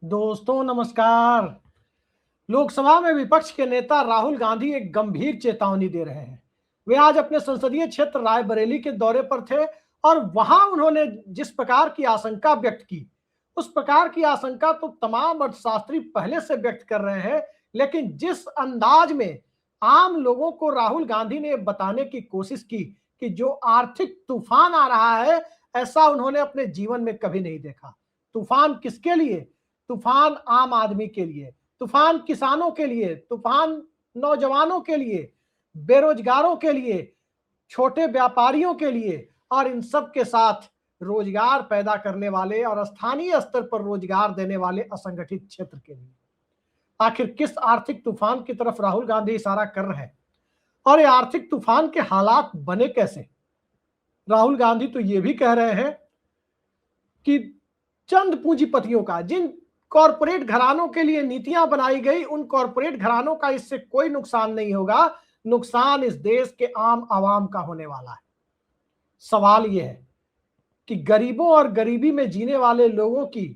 दोस्तों नमस्कार। लोकसभा में विपक्ष के नेता राहुल गांधी एक गंभीर चेतावनी दे रहे हैं। वे आज अपने संसदीय क्षेत्र रायबरेली के दौरे पर थे और वहां उन्होंने जिस प्रकार की आशंका व्यक्त की, उस प्रकार की आशंका तो तमाम अर्थशास्त्री पहले से व्यक्त कर रहे हैं, लेकिन जिस अंदाज में आम लोगों को राहुल गांधी ने बताने की कोशिश की कि जो आर्थिक तूफान आ रहा है, ऐसा उन्होंने अपने जीवन में कभी नहीं देखा। तूफान किसके लिए? तूफान आम आदमी के लिए, तूफान किसानों के लिए, तूफान नौजवानों के लिए, बेरोजगारों के लिए, छोटे व्यापारियों के लिए और इन सब के साथ रोजगार पैदा करने वाले और स्थानीय स्तर पर रोजगार देने वाले असंगठित क्षेत्र के लिए। आखिर किस आर्थिक तूफान की तरफ राहुल गांधी इशारा कर रहे हैं और ये आर्थिक तूफान के हालात बने कैसे? राहुल गांधी तो ये भी कह रहे हैं कि चंद पूंजीपतियों का, जिन कॉरपोरेट घरानों के लिए नीतियां बनाई गई, उन कॉरपोरेट घरानों का इससे कोई नुकसान नहीं होगा, नुकसान इस देश के आम आवाम का होने वाला है। सवाल यह है कि गरीबों और गरीबी में जीने वाले लोगों की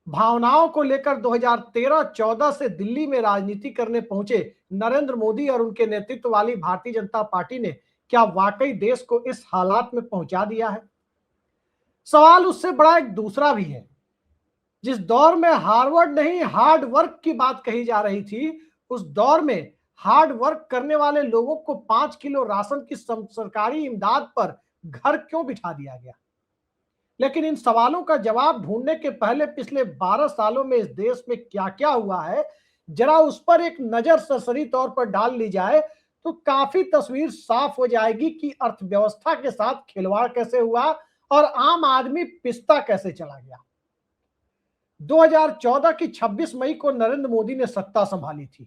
भावनाओं को लेकर 2013-14 से दिल्ली में राजनीति करने पहुंचे नरेंद्र मोदी और उनके नेतृत्व वाली भारतीय जनता पार्टी ने क्या वाकई देश को इस हालात में पहुंचा दिया है? सवाल उससे बड़ा एक दूसरा भी है। जिस दौर में हार्वर्ड नहीं हार्ड वर्क की बात कही जा रही थी, उस दौर में हार्ड वर्क करने वाले लोगों को 5 किलो राशन की सरकारी इमदाद पर घर क्यों बिठा दिया गया? लेकिन इन सवालों का जवाब ढूंढने के पहले पिछले 12 सालों में इस देश में क्या क्या हुआ है, जरा उस पर एक नजर सरसरी तौर पर डाल ली जाए तो काफी तस्वीर साफ हो जाएगी कि अर्थव्यवस्था के साथ खिलवाड़ कैसे हुआ और आम आदमी पिसता कैसे चला गया। 2014 की 26 मई को नरेंद्र मोदी ने सत्ता संभाली थी।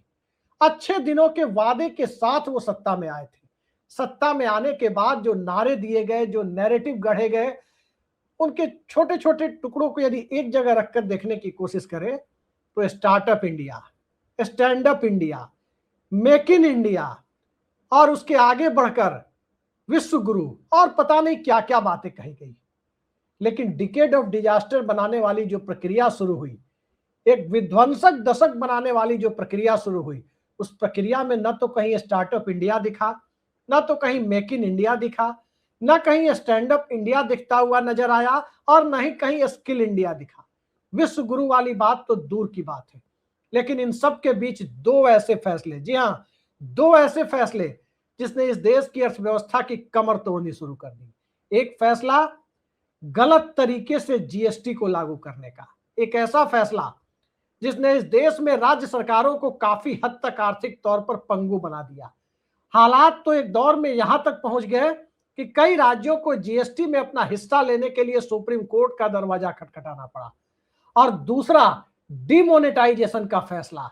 अच्छे दिनों के वादे के साथ वो सत्ता में आए थे। सत्ता में आने के बाद जो नारे दिए गए, जो नैरेटिव गढ़े गए, उनके छोटे छोटे टुकड़ों को यदि एक जगह रखकर देखने की कोशिश करें तो startup India, stand up India, make in India और उसके आगे बढ़कर विश्व गुरु और पता नहीं क्या क्या बातें कही गई। लेकिन डिकेड ऑफ डिजास्टर बनाने वाली जो प्रक्रिया शुरू हुई, एक विध्वंसक दशक बनाने वाली जो प्रक्रिया शुरू हुई, उस प्रक्रिया में न तो कहीं स्टार्टअप इंडिया दिखा, न तो कहीं मेक इन इंडिया दिखा, न कहीं स्टैंड अप इंडिया दिखता हुआ नजर आया और न ही कहीं स्किल इंडिया दिखा। विश्व गुरु वाली बात तो दूर की बात है। लेकिन इन सब के बीच दो ऐसे फैसले, जी हाँ, दो ऐसे फैसले जिसने इस देश की अर्थव्यवस्था की कमर तोड़नी शुरू कर दी। एक फैसला गलत तरीके से जीएसटी को लागू करने का, एक ऐसा फैसला जिसने इस देश में राज्य सरकारों को काफी हद तक आर्थिक तौर पर पंगु बना दिया। हालात तो एक दौर में यहां तक पहुंच गए कि कई राज्यों को जीएसटी में अपना हिस्सा लेने के लिए सुप्रीम कोर्ट का दरवाजा खटखटाना पड़ा। और दूसरा, डिमोनेटाइजेशन का फैसला।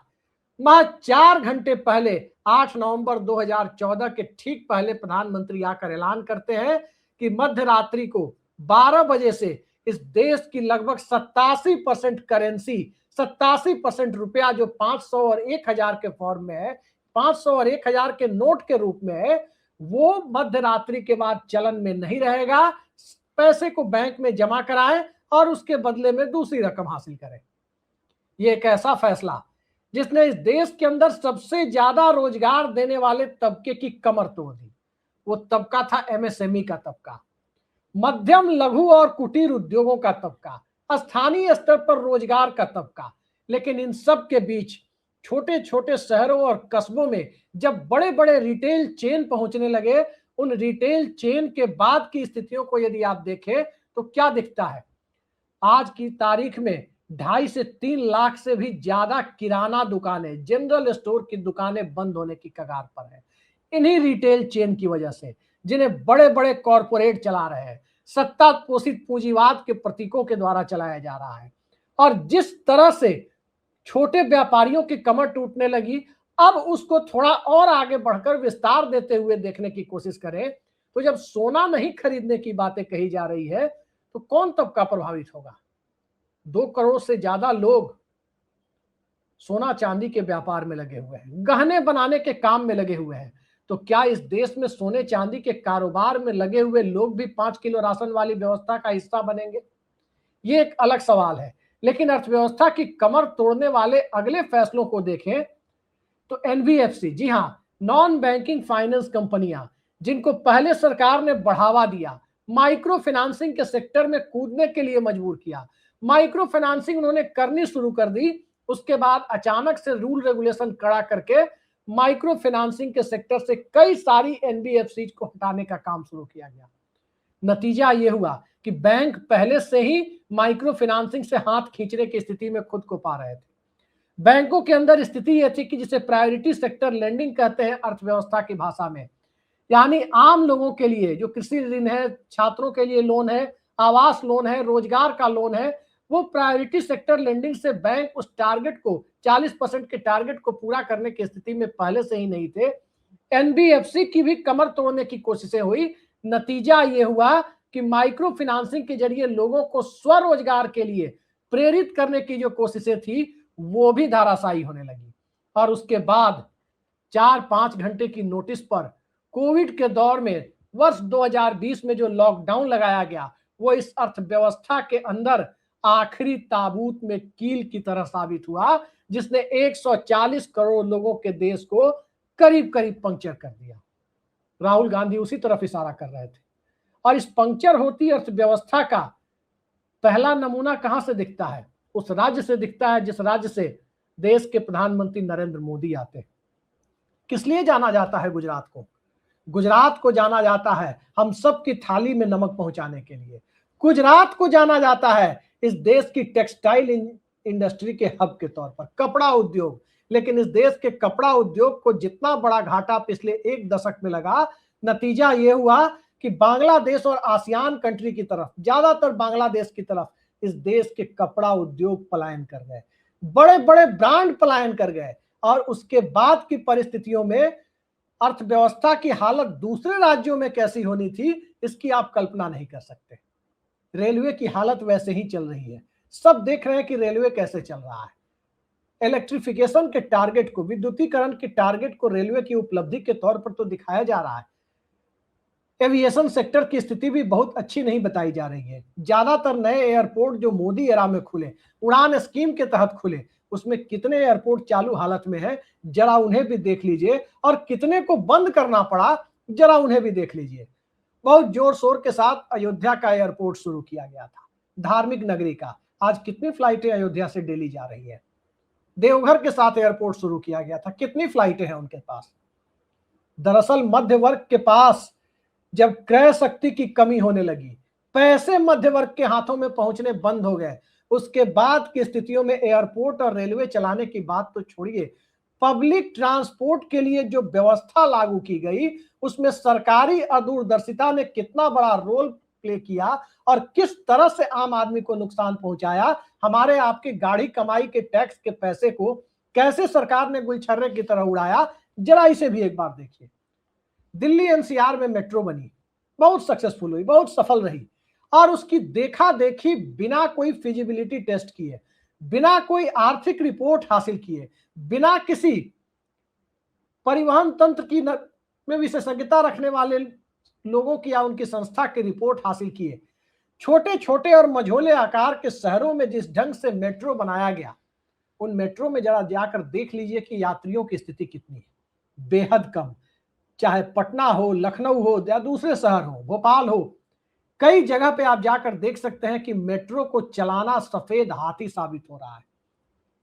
महज 4 घंटे पहले 8 नवंबर 2014 के ठीक पहले प्रधानमंत्री आकर ऐलान करते हैं कि मध्य रात्रि को 12 बजे से इस देश की लगभग 87% करेंसी, 87% रुपया जो 500 और 1000 के फॉर्म में है, 500 और 1000 के नोट के रूप में है, वो मध्य रात्रि के बाद चलन में नहीं रहेगा। पैसे को बैंक में जमा कराएं और उसके बदले में दूसरी रकम हासिल करें। ये एक ऐसा फैसला जिसने इस देश के अंदर सबसे ज्यादा रोजगार देने वाले तबके की कमर तोड़ दी। वो तबका था एमएसएमई का तबका, मध्यम लघु और कुटीर उद्योगों का तबका, स्थानीय स्तर पर रोजगार का तबका। लेकिन इन सब के बीच छोटे छोटे शहरों और कस्बों में जब बड़े बड़े रिटेल चेन पहुंचने लगे, उन रिटेल चेन के बाद की स्थितियों को यदि आप देखें तो क्या दिखता है? आज की तारीख में 2.5 से 3 लाख से भी ज्यादा किराना दुकानें, जनरल स्टोर की दुकानें बंद होने की कगार पर है, इन्हीं रिटेल चेन की वजह से, जिन्हें बड़े बड़े कॉरपोरेट चला रहे हैं, सत्ता पोषित पूंजीवाद के प्रतीकों के द्वारा चलाया जा रहा है। और जिस तरह से छोटे व्यापारियों की कमर टूटने लगी, अब उसको थोड़ा और आगे बढ़कर विस्तार देते हुए देखने की कोशिश करें तो जब सोना नहीं खरीदने की बातें कही जा रही है तो कौन तबका प्रभावित होगा? 2 करोड़ से ज्यादा लोग सोना चांदी के व्यापार में लगे हुए हैं, गहने बनाने के काम में लगे हुए हैं। तो क्या इस देश में सोने चांदी के कारोबार में लगे हुए लोग भी 5 किलो राशन वाली व्यवस्था का हिस्सा बनेंगे? ये एक अलग सवाल है। लेकिन अर्थव्यवस्था की कमर तोड़ने वाले अगले फैसलों को देखें तो एनबीएफसी, जी हां, नॉन बैंकिंग फाइनेंस कंपनियां, जिनको पहले सरकार ने बढ़ावा दिया, माइक्रो फाइनेंसिंग के सेक्टर में कूदने के लिए मजबूर किया। माइक्रो फाइनेंसिंग उन्होंने करनी शुरू कर दी। उसके बाद अचानक से रूल रेगुलेशन कड़ा करके माइक्रो फाइनेंसिंग के सेक्टर से कई सारी एनबीएफसी को हटाने का काम शुरू किया गया। नतीजा यह हुआ कि बैंक पहले से ही माइक्रो फाइनेंसिंग से हाथ खींचने की स्थिति में खुद को पा रहे थे। बैंकों के अंदर स्थिति यह थी कि जिसे प्रायोरिटी सेक्टर लेंडिंग कहते हैं अर्थव्यवस्था की भाषा में, यानी आम लोगों के लिए जो कृषि ऋण है, छात्रों के लिए लोन है, आवास लोन है, रोजगार का लोन है, वो प्रायोरिटी सेक्टर लेंडिंग से बैंक उस टारगेट को 40% के टारगेट को पूरा करने की स्थिति में पहले से ही नहीं थे। एनबीएफसी की भी कमर तोड़ने की कोशिशें हुई। नतीजा ये हुआ कि माइक्रो फाइनेंसिंग के जरिए लोगों को स्वरोजगार के लिए प्रेरित करने की जो कोशिशें थी वो भी धाराशायी होने लगी। और उसके बाद 4-5 घंटे की नोटिस पर कोविड के दौर में वर्ष 2020 में जो लॉकडाउन लगाया गया वो इस अर्थव्यवस्था के अंदर आखिरी ताबूत में कील की तरह साबित हुआ, जिसने 140 करोड़ लोगों के देश को करीब करीब पंक्चर कर दिया। राहुल गांधी उसी तरफ इशारा कर रहे थे। और इस पंक्चर होती अर्थव्यवस्था का पहला नमूना कहां से दिखता है? उस राज्य से दिखता है जिस राज्य से देश के प्रधानमंत्री नरेंद्र मोदी आते हैं। किस लिए जाना जाता है गुजरात को? गुजरात को जाना जाता है हम सब की थाली में नमक पहुंचाने के लिए। गुजरात को जाना जाता है इस देश की टेक्सटाइल इंडस्ट्री के हब के तौर पर, कपड़ा उद्योग। लेकिन इस देश के कपड़ा उद्योग को जितना बड़ा घाटा पिछले एक दशक में लगा, नतीजा यह हुआ कि बांग्लादेश और आसियान कंट्री की तरफ, ज्यादातर बांग्लादेश की तरफ इस देश के कपड़ा उद्योग पलायन कर गए, बड़े बड़े ब्रांड पलायन कर गए। और उसके बाद की परिस्थितियों में अर्थव्यवस्था की हालत दूसरे राज्यों में कैसी होनी थी इसकी आप कल्पना नहीं कर सकते। रेलवे की हालत वैसे ही चल रही है। सब देख रहे हैं कि रेलवे कैसे चल रहा है। इलेक्ट्रिफिकेशन के टारगेट को, विद्युतीकरण के टारगेट को रेलवे की उपलब्धि के तौर पर तो दिखाया जा रहा है। एविएशन सेक्टर की स्थिति भी बहुत अच्छी नहीं बताई जा रही है। ज्यादातर नए एयरपोर्ट जो मोदी एरा में खुले, उड़ान स्कीम के तहत खुले, उसमें कितने एयरपोर्ट चालू हालत में है जरा उन्हें भी देख लीजिए, और कितने को बंद करना पड़ा जरा उन्हें भी देख लीजिए। बहुत जोर शोर के साथ अयोध्या का एयरपोर्ट शुरू किया गया था, धार्मिक नगरी का। आज कितनी फ्लाइटें अयोध्या से दिल्ली जा रही है? देवघर के साथ एयरपोर्ट शुरू किया गया था, कितनी फ्लाइटें हैं उनके पास? दरअसल मध्य वर्ग के पास जब क्रय शक्ति की कमी होने लगी, पैसे मध्य वर्ग के हाथों में पहुंचने बंद हो गए, उसके बाद की स्थितियों में एयरपोर्ट और रेलवे चलाने की बात तो छोड़िए, पब्लिक ट्रांसपोर्ट के लिए जो व्यवस्था लागू की गई उसमें सरकारी अदूरदर्शिता ने कितना बड़ा रोल प्ले किया और किस तरह से आम आदमी को नुकसान पहुंचाया। हमारे आपके गाड़ी कमाई के टैक्स के पैसे को कैसे सरकार ने गुलछर्रे की तरह उड़ाया, जरा इसे भी एक बार देखिए। दिल्ली एनसीआर में मेट्रो बनी, बहुत सक्सेसफुल हुई, बहुत सफल रही, और उसकी देखा देखी बिना कोई फिजिबिलिटी टेस्ट किए, बिना कोई आर्थिक रिपोर्ट हासिल किए, बिना किसी परिवहन तंत्र की में विशेषज्ञता रखने वाले लोगों की या उनकी संस्था की रिपोर्ट हासिल किए, छोटे छोटे और मझोले आकार के शहरों में जिस ढंग से मेट्रो बनाया गया, उन मेट्रो में जरा जाकर देख लीजिए कि यात्रियों की स्थिति कितनी है। बेहद कम। चाहे पटना हो, लखनऊ हो या दूसरे शहर हो, भोपाल हो, कई जगह पे आप जाकर देख सकते हैं कि मेट्रो को चलाना सफेद हाथी साबित हो रहा है।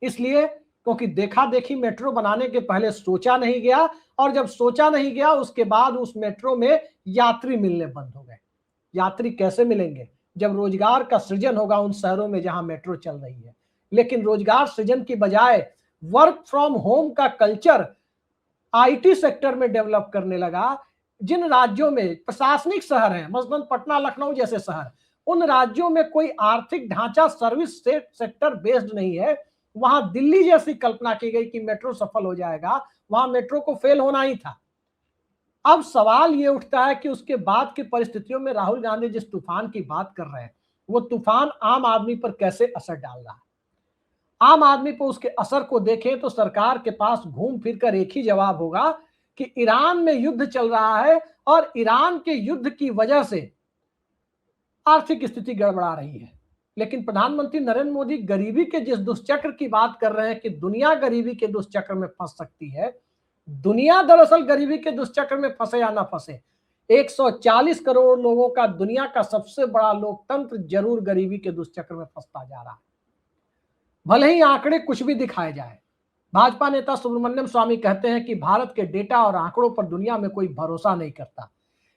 इसलिए क्योंकि देखा देखी मेट्रो बनाने के पहले सोचा नहीं गया, और जब सोचा नहीं गया उसके बाद उस मेट्रो में यात्री मिलने बंद हो गए। यात्री कैसे मिलेंगे? जब रोजगार का सृजन होगा उन शहरों में जहां मेट्रो चल रही है। लेकिन रोजगार सृजन की बजाय वर्क फ्रॉम होम का कल्चर आईटी सेक्टर में डेवलप करने लगा। जिन राज्यों में प्रशासनिक शहर हैं, मसलन पटना, लखनऊ जैसे शहर, उन राज्यों में कोई आर्थिक ढांचा सर्विस सेक्टर बेस्ड नहीं है, वहां दिल्ली जैसी कल्पना की गई कि मेट्रो सफल हो जाएगा, वहां मेट्रो को फेल होना ही था। अब सवाल ये उठता है कि उसके बाद की परिस्थितियों में राहुल गांधी जिस तूफान की बात कर रहे हैं, वो तूफान आम आदमी पर कैसे असर डाल रहा है? आम आदमी पर उसके असर को देखें तो सरकार के पास घूम फिर कर एक ही जवाब होगा कि ईरान में युद्ध चल रहा है और ईरान के युद्ध की वजह से आर्थिक स्थिति गड़बड़ा रही है। लेकिन प्रधानमंत्री नरेंद्र मोदी गरीबी के जिस दुष्चक्र की बात कर रहे हैं कि दुनिया गरीबी के दुष्चक्र में फंस सकती है, दुनिया दरअसल गरीबी के दुष्चक्र में फंसे या ना फंसे, 140 करोड़ लोगों का दुनिया का सबसे बड़ा लोकतंत्र जरूर गरीबी के दुष्चक्र में फंसता जा रहा है। भले ही आंकड़े कुछ भी दिखाए जाए। भाजपा नेता सुब्रमण्यम स्वामी कहते हैं कि भारत के डेटा और आंकड़ों पर दुनिया में कोई भरोसा नहीं करता,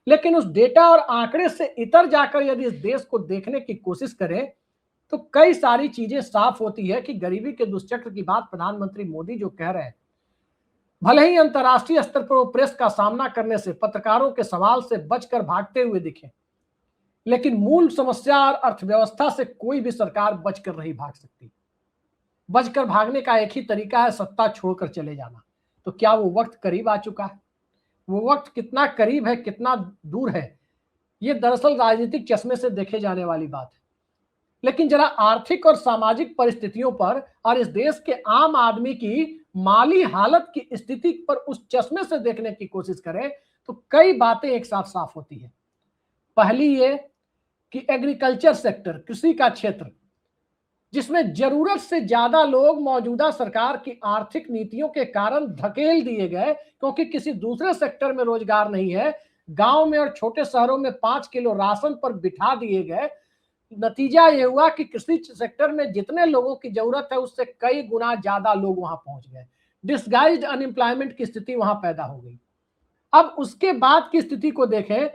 लेकिन उस डेटा और आंकड़े से इतर जाकर यदि इस देश को देखने की कोशिश करें तो कई सारी चीजें साफ होती है कि गरीबी के दुष्चक्र की बात प्रधानमंत्री मोदी जो कह रहे हैं, भले ही अंतर्राष्ट्रीय स्तर पर वो प्रेस का सामना करने से, पत्रकारों के सवाल से बचकर भागते हुए दिखे, लेकिन मूल समस्या और अर्थव्यवस्था से कोई भी सरकार बचकर नहीं भाग सकती। बचकर भागने का एक ही तरीका है, सत्ता छोड़कर चले जाना। तो क्या वो वक्त करीब आ चुका है? वो वक्त कितना करीब है, कितना दूर है, ये दरअसल राजनीतिक चश्मे से देखे जाने वाली बात है। लेकिन जरा आर्थिक और सामाजिक परिस्थितियों पर और इस देश के आम आदमी की माली हालत की स्थिति पर उस चश्मे से देखने की कोशिश करें तो कई बातें एक साथ साफ होती है। पहली ये कि एग्रीकल्चर सेक्टर, कृषि का क्षेत्र, जिसमें जरूरत से ज्यादा लोग मौजूदा सरकार की आर्थिक नीतियों के कारण धकेल दिए गए, क्योंकि किसी दूसरे सेक्टर में रोजगार नहीं है, गांव में और छोटे शहरों में 5 किलो राशन पर बिठा दिए गए। नतीजा ये हुआ कि कृषि सेक्टर में जितने लोगों की जरूरत है उससे कई गुना ज्यादा लोग वहां पहुंच गए। डिसगाइज्ड अनएम्प्लॉयमेंट की स्थिति वहां पैदा हो गई। अब उसके बाद की स्थिति को देखें,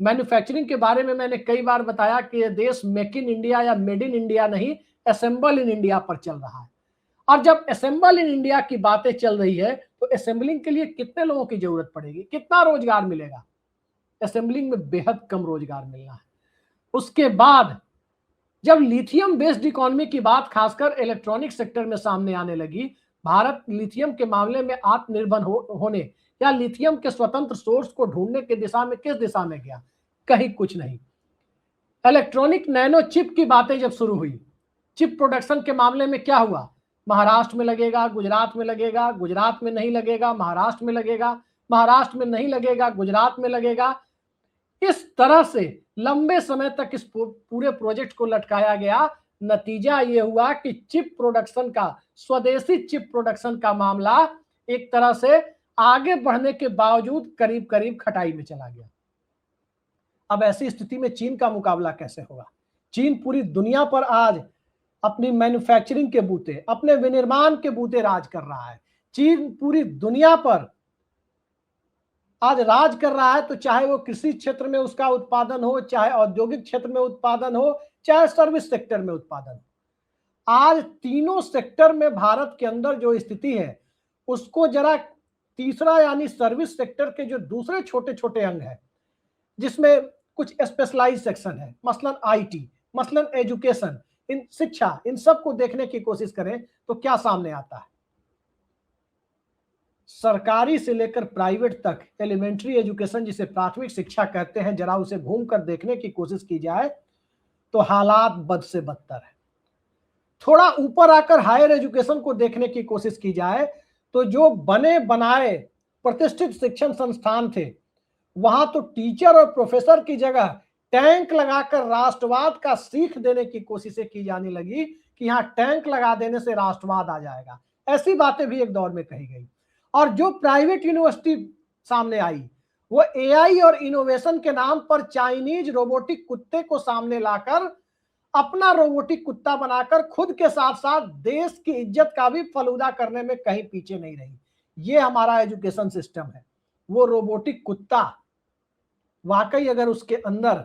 मैन्युफैक्चरिंग के बारे में मैंने कई बार बताया कि यह देश मेक इन इंडिया या मेड इन इंडिया नहीं, असेंबल इन इंडिया पर चल रहा है। और जब असेंबल इन इंडिया की बातें चल रही है तो असेंबलिंग के लिए कितने लोगों की जरूरत पड़ेगी, कितना रोजगार मिलेगा? असेंबलिंग में बेहद कम रोजगार मिलना है। उसके बाद जब लिथियम बेस्ड इकोनॉमी की बात खासकर इलेक्ट्रॉनिक सेक्टर में सामने आने लगी, भारत लिथियम के मामले में आत्मनिर्भर होने या लिथियम के स्वतंत्र सोर्स को ढूंढने की दिशा में किस दिशा में गया? कहीं कुछ नहीं। इलेक्ट्रॉनिक नैनो चिप की बातें जब शुरू हुई, चिप प्रोडक्शन के मामले में क्या हुआ? महाराष्ट्र में लगेगा, गुजरात में लगेगा, गुजरात में नहीं लगेगा, महाराष्ट्र में लगेगा, महाराष्ट्र में नहीं लगेगा, गुजरात में लगेगा। इस तरह से लंबे समय तक इस पूरे प्रोजेक्ट को लटकाया गया। नतीजा यह हुआ कि चिप प्रोडक्शन का, स्वदेशी चिप प्रोडक्शन का मामला एक तरह से आगे बढ़ने के बावजूद करीब करीब खटाई में चला गया। अब ऐसी स्थिति में चीन का मुकाबला कैसे होगा? चीन पूरी दुनिया पर आज अपनी मैन्युफैक्चरिंग के बूते, अपने विनिर्माण के बूते राज कर रहा है। चीन पूरी दुनिया पर आज राज कर रहा है, तो चाहे वो कृषि क्षेत्र में उसका उत्पादन हो, चाहे औद्योगिक क्षेत्र में उत्पादन हो, चाहे सर्विस सेक्टर में उत्पादन हो। आज तीनों सेक्टर में भारत के अंदर जो स्थिति है उसको जरा तीसरा यानी सर्विस सेक्टर के जो दूसरे छोटे छोटे अंग है, जिसमें कुछ स्पेशलाइज सेक्शन है, मसलन आईटी, मसलन एजुकेशन, इन शिक्षा, इन सब को देखने की कोशिश करें तो क्या सामने आता है? सरकारी से लेकर प्राइवेट तक एलिमेंट्री एजुकेशन, जिसे प्राथमिक शिक्षा कहते हैं, जरा उसे घूमकर देखने की कोशिश की जाए तो हालात बद से बदतर है। थोड़ा ऊपर आकर हायर एजुकेशन को देखने की कोशिश की जाए तो जो बने बनाए प्रतिष्ठित शिक्षण संस्थान थे, वहां तो टीचर और प्रोफेसर की जगह टैंक लगाकर राष्ट्रवाद का सीख देने की कोशिशें की जाने लगी कि यहां टैंक लगा देने से राष्ट्रवाद आ जाएगा। ऐसी बातें भी एक दौर में कही गई। और जो प्राइवेट यूनिवर्सिटी सामने आई, वो एआई और इनोवेशन के नाम पर चाइनीज रोबोटिक कुत्ते को सामने लाकर अपना रोबोटिक कुत्ता बनाकर खुद के साथ साथ देश की इज्जत का भी फलूदा करने में कहीं पीछे नहीं रही। ये हमारा एजुकेशन सिस्टम है। वो रोबोटिक कुत्ता वाकई अगर उसके अंदर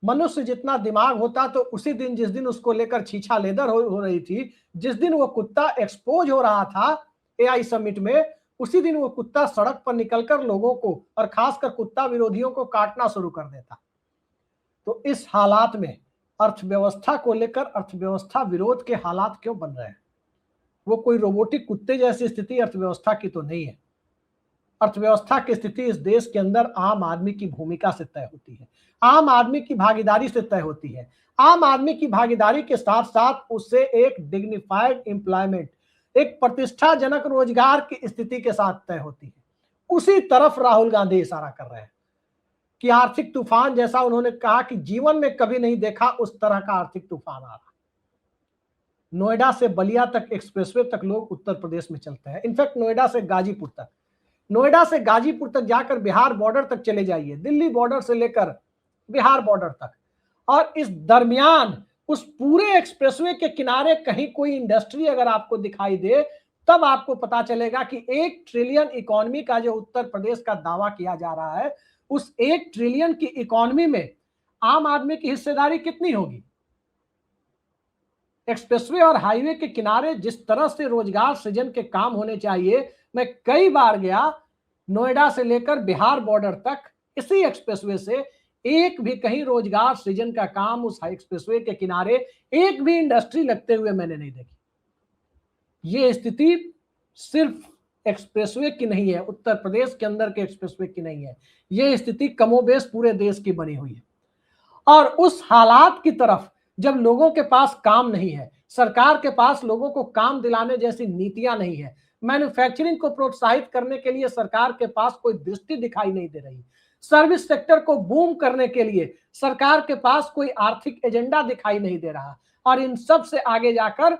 मनुष्य जितना दिमाग होता तो उसी दिन, जिस दिन उसको लेकर छीछा लेदर हो रही थी, जिस दिन वो कुत्ता एक्सपोज हो रहा था एआई समिट में, उसी दिन वो कुत्ता सड़क पर निकलकर लोगों को और खासकर कुत्ता विरोधियों को काटना शुरू कर देता। तो इस हालात में अर्थव्यवस्था को लेकर अर्थव्यवस्था विरोध के हालात क्यों बन रहे हैं? वो कोई रोबोटिक कुत्ते जैसी स्थिति अर्थव्यवस्था की तो नहीं है। अर्थव्यवस्था की स्थिति इस देश के अंदर आम आदमी की भूमिका से तय होती है, आम आदमी की भागीदारी से तय होती है। आम आदमी की भागीदारी के साथ साथ उससे एक डिग्निफाइड एम्प्लॉयमेंट, एक प्रतिष्ठाजनक रोजगार की स्थिति के साथ तय होती है। उसी तरफ राहुल गांधी इशारा कर रहे हैं। कि आर्थिक तूफान जैसा उन्होंने कहा कि जीवन में कभी नहीं देखा उस तरह का आर्थिक तूफान आ रहा। नोएडा से बलिया तक एक्सप्रेसवे तक लोग उत्तर प्रदेश में चलते हैं, इनफैक्ट नोएडा से गाजीपुर तक, नोएडा से गाजीपुर तक जाकर बिहार बॉर्डर तक चले जाइए, दिल्ली बॉर्डर से लेकर बिहार बॉर्डर तक, और इस दरमियान उस पूरे एक्सप्रेसवे के किनारे कहीं कोई इंडस्ट्री अगर आपको दिखाई दे, तब आपको पता चलेगा कि 1 ट्रिलियन इकोनॉमी का जो उत्तर प्रदेश का दावा किया जा रहा है, उस 1 ट्रिलियन की इकोनॉमी में आम आदमी की हिस्सेदारी कितनी होगी। एक्सप्रेसवे और हाईवे के किनारे जिस तरह से रोजगार सृजन के काम होने चाहिए, मैं कई बार गया नोएडा से लेकर बिहार बॉर्डर तक, इसी एक्सप्रेसवे से एक भी कहीं रोजगार सृजन का काम उस एक्सप्रेसवे के किनारे एक भी इंडस्ट्री लगते हुए मैंने नहीं देखी। ये स्थिति सिर्फ एक्सप्रेसवे की नहीं है, उत्तर प्रदेश के अंदर के एक्सप्रेसवे की नहीं है, ये स्थिति कमोबेश पूरे देश की बनी हुई है। और उस हालात की तरफ जब लोगों के पास काम नहीं है, सरकार के पास लोगों को काम दिलाने जैसी नीतियां नहीं है, मैन्युफैक्चरिंग को प्रोत्साहित करने के लिए सरकार के पास कोई दृष्टि दिखाई नहीं दे रही, सर्विस सेक्टर को बूम करने के लिए सरकार के पास कोई आर्थिक एजेंडा दिखाई नहीं दे रहा, और इन सब से आगे जाकर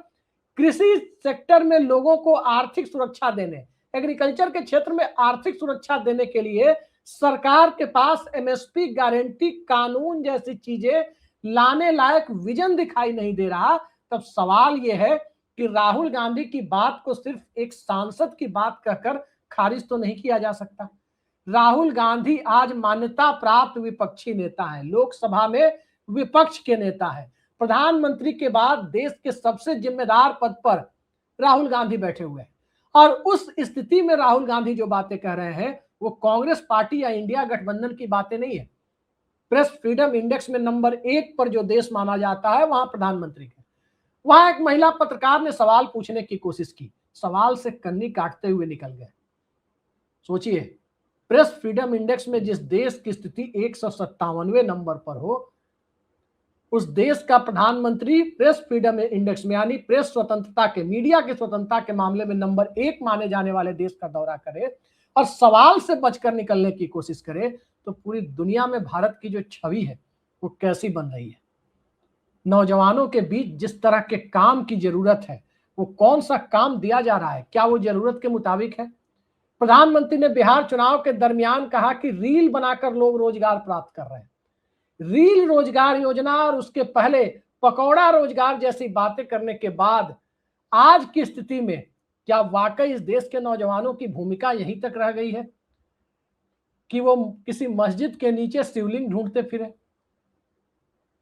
कृषि सेक्टर में लोगों को आर्थिक सुरक्षा देने, एग्रीकल्चर के क्षेत्र में आर्थिक सुरक्षा देने के लिए सरकार के पास एमएसपी गारंटी कानून जैसी चीजें लाने लायक विजन दिखाई नहीं दे रहा। तब सवाल यह है कि राहुल गांधी की बात को सिर्फ एक सांसद की बात कहकर खारिज तो नहीं किया जा सकता। राहुल गांधी आज मान्यता प्राप्त विपक्षी नेता है, लोकसभा में विपक्ष के नेता है, प्रधानमंत्री के बाद देश के सबसे जिम्मेदार पद पर राहुल गांधी बैठे हुए हैं, और उस स्थिति में राहुल गांधी जो बातें कह रहे हैं वो कांग्रेस पार्टी या इंडिया गठबंधन की बातें नहीं है। प्रेस फ्रीडम इंडेक्स में नंबर 1 पर जो देश माना जाता है वहां प्रधानमंत्री के, वहां एक महिला पत्रकार ने सवाल पूछने की कोशिश की, सवाल से कन्नी काटते हुए निकल गए। सोचिए, प्रेस फ्रीडम इंडेक्स में जिस देश की स्थिति 157वें नंबर पर हो, उस देश का प्रधानमंत्री प्रेस फ्रीडम इंडेक्स में यानी प्रेस स्वतंत्रता के, मीडिया की स्वतंत्रता के मामले में नंबर 1 माने जाने वाले देश का दौरा करे और सवाल से बचकर निकलने की कोशिश करे, तो पूरी दुनिया में भारत की जो छवि है वो कैसी बन रही है। नौजवानों के बीच जिस तरह के काम की जरूरत है, वो कौन सा काम दिया जा रहा है, क्या वो जरूरत के मुताबिक है। प्रधानमंत्री ने बिहार चुनाव के दरमियान कहा कि रील बनाकर लोग रोजगार प्राप्त कर रहे हैं। रील रोजगार योजना और उसके पहले पकौड़ा रोजगार जैसी बातें करने के बाद आज की स्थिति में क्या वाकई इस देश के नौजवानों की भूमिका यहीं तक रह गई है कि वो किसी मस्जिद के नीचे शिवलिंग ढूंढते फिरे,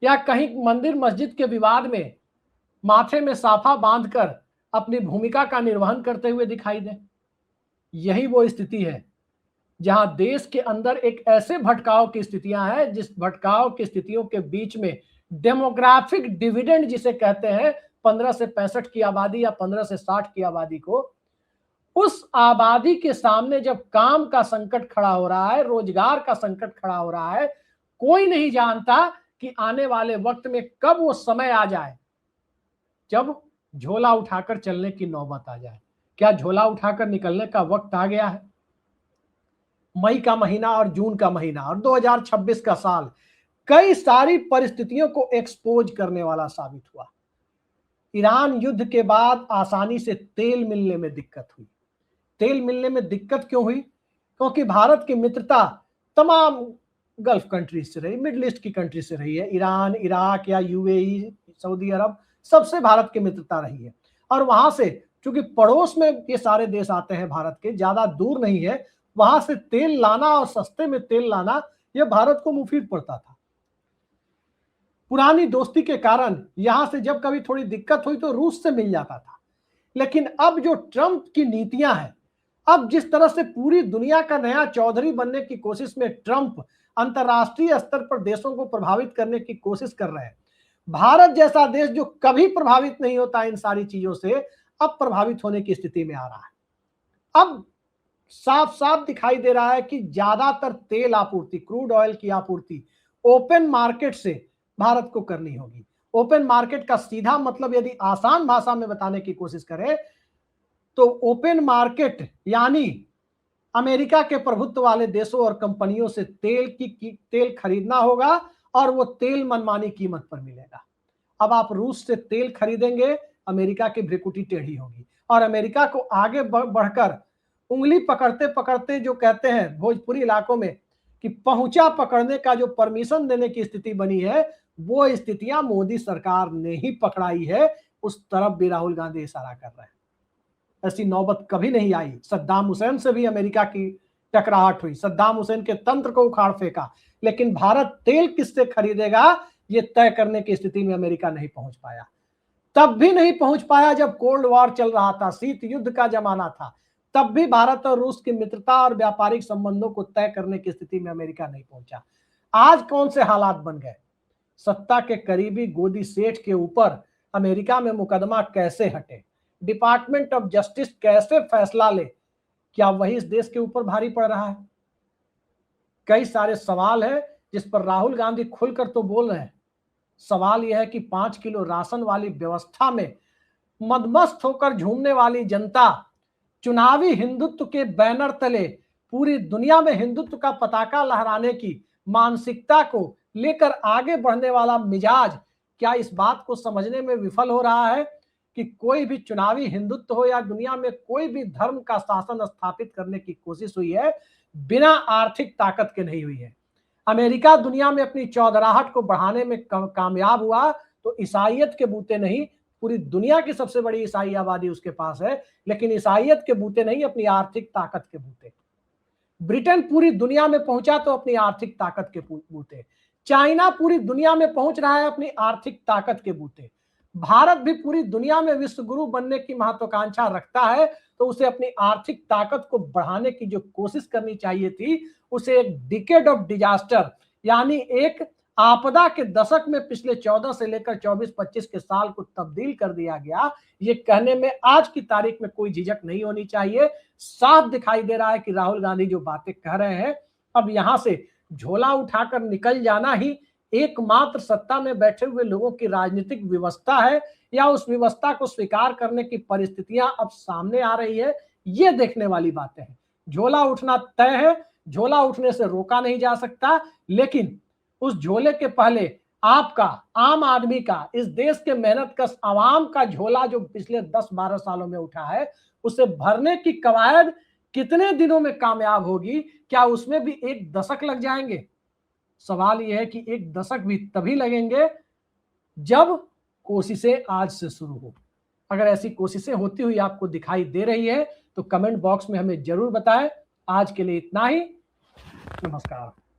या कहीं मंदिर मस्जिद के विवाद में माथे में साफा बांधकर अपनी भूमिका का निर्वहन करते हुए दिखाई दे। यही वो स्थिति है जहां देश के अंदर एक ऐसे भटकाव की स्थितियां हैं, जिस भटकाव की स्थितियों के बीच में डेमोग्राफिक डिविडेंड जिसे कहते हैं, 15 से 65 की आबादी या 15 से 60 की आबादी को, उस आबादी के सामने जब काम का संकट खड़ा हो रहा है, रोजगार का संकट खड़ा हो रहा है, कोई नहीं जानता कि आने वाले वक्त में कब वो समय आ जाए जब झोला उठाकर चलने की नौबत आ जाए। क्या झोला उठाकर निकलने का वक्त आ गया है? मई का महीना और जून का महीना और 2026 का साल कई सारी परिस्थितियों को एक्सपोज करने वाला साबित हुआ। ईरान युद्ध के बाद आसानी से तेल मिलने में दिक्कत हुई। तेल मिलने में दिक्कत क्यों हुई? क्योंकि भारत की मित्रता तमाम गल्फ कंट्रीज से रही, मिडिल ईस्ट की कंट्री से रही है। ईरान, इराक या यूएई, सऊदी अरब, सबसे भारत की मित्रता रही है। और वहां से चूंकि पड़ोस में ये सारे देश आते हैं भारत के, ज्यादा दूर नहीं है, वहां से तेल लाना और सस्ते में तेल लाना यह भारत को मुफीद पड़ता था। पुरानी दोस्ती के कारण यहां से जब कभी थोड़ी दिक्कत हुई तो रूस से मिल जाता था। लेकिन अब जो ट्रंप की नीतियां हैं, अब जिस तरह से पूरी दुनिया का नया चौधरी बनने की कोशिश में ट्रंप अंतरराष्ट्रीय स्तर पर देशों को प्रभावित करने की कोशिश कर रहे हैं, भारत जैसा देश जो कभी प्रभावित नहीं होता इन सारी चीजों से, अब प्रभावित होने की स्थिति में आ रहा है। अब साफ साफ दिखाई दे रहा है कि ज्यादातर तेल आपूर्ति, क्रूड ऑयल की आपूर्ति ओपन मार्केट से भारत को करनी होगी। ओपन मार्केट का सीधा मतलब यदि आसान भाषा में बताने की कोशिश करें तो ओपन मार्केट यानी अमेरिका के प्रभुत्व वाले देशों और कंपनियों से तेल खरीदना होगा और वो तेल मनमानी कीमत पर मिलेगा। अब आप रूस से तेल खरीदेंगे, अमेरिका की भ्रिकुटी टेढ़ी होगी और अमेरिका को आगे बढ़कर उंगली पकड़ते पकड़ते जो कहते हैं भोजपुरी इलाकों में कि पहुंचा पकड़ने का जो परमिशन देने की स्थिति बनी है, वो स्थितियां मोदी सरकार ने ही पकड़ाई है। उस तरफ भी राहुल गांधी इशारा कर रहे हैं। ऐसी नौबत कभी नहीं आई। सद्दाम हुसैन से भी अमेरिका की टकराहट हुई, सद्दाम हुसैन के तंत्र को उखाड़ फेंका, लेकिन भारत तेल किससे खरीदेगा ये तय करने की स्थिति में अमेरिका नहीं पहुंच पाया। तब भी नहीं पहुंच पाया जब कोल्ड वॉर चल रहा था, शीत युद्ध का जमाना था, तब भी भारत और रूस की मित्रता और व्यापारिक संबंधों को तय करने की स्थिति में अमेरिका नहीं पहुंचा। आज कौन से हालात बन गए? सत्ता के करीबी गोदी सेठ के ऊपर अमेरिका में मुकदमा कैसे हटे, डिपार्टमेंट ऑफ जस्टिस कैसे फैसला ले, क्या वही इस देश के ऊपर भारी पड़ रहा है? कई सारे सवाल है जिस पर राहुल गांधी खुलकर तो बोल रहे हैं। सवाल यह है कि 5 किलो राशन वाली व्यवस्था में मदमस्त होकर झूमने वाली जनता चुनावी हिंदुत्व के बैनर तले पूरी दुनिया में हिंदुत्व का पताका लहराने की मानसिकता को लेकर आगे बढ़ने वाला मिजाज क्या इस बात को समझने में विफल हो रहा है कि कोई भी चुनावी हिंदुत्व हो या दुनिया में कोई भी धर्म का शासन स्थापित करने की कोशिश हुई है बिना आर्थिक ताकत के नहीं हुई है। अमेरिका दुनिया में अपनी चौधराहट को बढ़ाने में कामयाब हुआ तो ईसाइयत के बूते नहीं, पूरी दुनिया की सबसे बड़ी ईसाई आबादी उसके पास है, लेकिन ईसाइयत के बूते नहीं, अपनी आर्थिक ताकत के बूते। ब्रिटेन पूरी दुनिया में पहुंचा तो अपनी आर्थिक ताकत के बूते। चाइना पूरी दुनिया में पहुंच रहा है अपनी आर्थिक ताकत के बूते। भारत भी पूरी दुनिया में विश्व गुरु बनने की महत्वाकांक्षा रखता है तो उसे अपनी आर्थिक ताकत को बढ़ाने की जो कोशिश करनी चाहिए थी उसे एक डिकेड ऑफ डिजास्टर यानी एक आपदा के दशक में पिछले 14 से लेकर 24-25 के साल को तब्दील कर दिया गया। ये कहने में आज की तारीख में कोई झिझक नहीं होनी चाहिए। साफ दिखाई दे रहा है कि राहुल गांधी जो बातें कह रहे हैं अब यहां से झोला उठाकर निकल जाना ही एकमात्र सत्ता में बैठे हुए लोगों की राजनीतिक व्यवस्था है या उस व्यवस्था को स्वीकार करने की परिस्थितियां अब सामने आ रही है, ये देखने वाली बातें हैं। झोला उठना तय है, झोला उठने से रोका नहीं जा सकता, लेकिन उस झोले के पहले आपका, आम आदमी का, इस देश के मेहनतकश आवाम का झोला जो पिछले 10-12 सालों में उठा है उसे भरने की कवायद कितने दिनों में कामयाब होगी? क्या उसमें भी 1 दशक लग जाएंगे? सवाल यह है कि 1 दशक भी तभी लगेंगे जब कोशिशें आज से शुरू हो। अगर ऐसी कोशिशें होती हुई आपको दिखाई दे रही है तो कमेंट बॉक्स में हमें जरूर बताएं। आज के लिए इतना ही। नमस्कार।